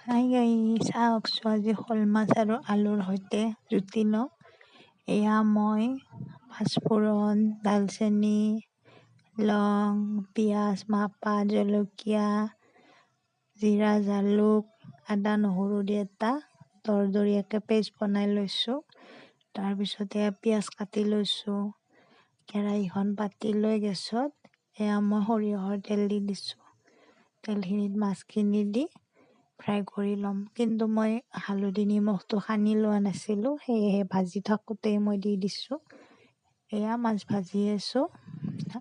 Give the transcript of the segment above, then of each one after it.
Hi guys, চাওকচোন আজি শ'ল মাছ আৰু আলুৰ সৈতে জুতি লওঁ। এয়া মই পাঁচফোৰণ, দালচেনি, লং, পিঁয়াজ, মাহপাত, জলকীয়া, জিৰা, জালুক, আদা নহৰু দি এটা দৰদৰীয়াকৈ পেষ্ট বনাই লৈছোঁ। তাৰপিছত এয়া পিঁয়াজ কাটি লৈছোঁ। কেৰাহীখন পাতি লৈ গেছত এয়া মই সৰিয়হৰ তেল দি দিছোঁ। তেলখিনিত মাছখিনি দি ফ্ৰাই কৰি ল'ম। কিন্তু মই হালধি নিমখটো সানি লোৱা নাছিলোঁ, সেয়েহে ভাজি থাকোঁতেই মই দি দিছোঁ। এয়া মাছ ভাজি আছোঁ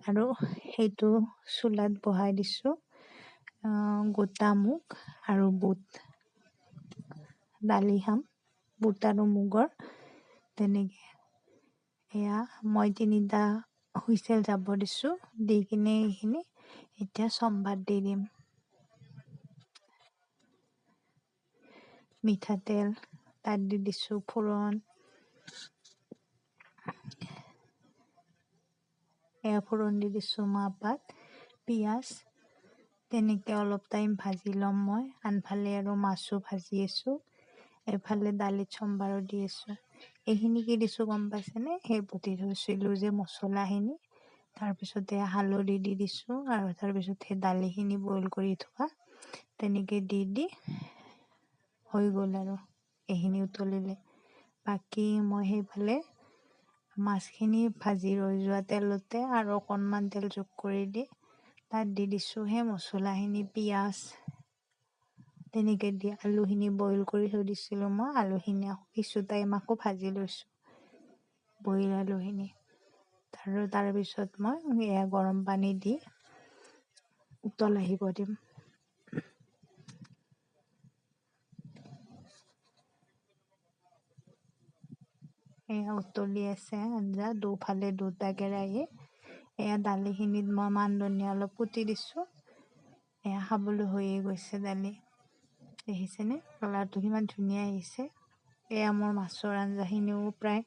আৰু সেইটো চুলাত বহাই দিছোঁ। গোটা মুগ আৰু বুট, দালি খাম বুট আৰু মুগৰ তেনেকৈ। এয়া মই 3টা হুইচেল যাব দিছোঁ, দি কিনে এইখিনি এতিয়া চম্ভাত দি দিম। মিঠাতেল তাত দি দিছোঁ, ফোৰণ, এয়া ফোৰণ দি দিছোঁ, মাহপাত, পিঁয়াজ। তেনেকৈ অলপ টাইম ভাজি ল'ম মই। আনফালে আৰু মাছো ভাজি আছোঁ, এফালে দালিত চম্ভাৰো দি আছোঁ। এইখিনি কি দিছোঁ গম পাইছেনে? সেই বটি থৈছিলোঁ যে মছলাখিনি, তাৰপিছতে হালধি দি দিছোঁ আৰু তাৰপিছত সেই দালিখিনি বইল কৰি থোৱা তেনেকৈ দি হৈ গ'ল আৰু এইখিনি উতলিলে। বাকী মই সেইফালে মাছখিনি ভাজি ৰৈ যোৱা তেলতে আৰু অকণমান তেল যোগ কৰি দি তাত দি দিছোঁ সেই মছলাখিনি, পিঁয়াজ তেনেকৈ দি আলুখিনি বইল কৰি থৈ দিছিলোঁ মই। আলুখিনি কিছু টাইম আকৌ ভাজি লৈছোঁ, বইল আলুখিনি। আৰু তাৰপিছত মই এয়া গৰম পানী দি উতল আহিব দিম। এয়া উতলি আছে আঞ্জা, দুফালে 2টা কেৰাহী। এয়া দালিখিনিত মই মান ধনিয়া অলপ কুটি দিছোঁ। এয়া খাবলৈ হৈয়ে গৈছে দালি, দেখিছেনে কালাৰটো কিমান ধুনীয়া আহিছে। এয়া মোৰ মাছৰ আঞ্জাখিনিও প্ৰায়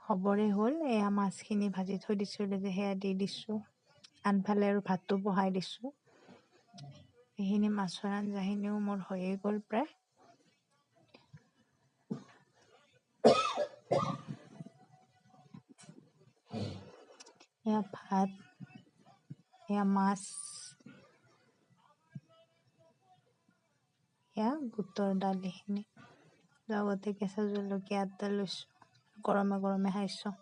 হ'বৰে হ'ল। এয়া মাছখিনি ভাজি থৈ দিছিলোঁ যে সেয়া দি দিছোঁ। আনফালে আৰু ভাতটো বহাই দিছোঁ। এইখিনি মাছৰ আঞ্জাখিনিও মোৰ হৈয়ে গ'ল প্ৰায়। এয়া ভাত, এয়া মাছ, এয়া বুটৰ দালিখিনি, লগতে কেঁচা জলকীয়া এটা লৈছোঁ, গৰমে গৰমে খাইছোঁ।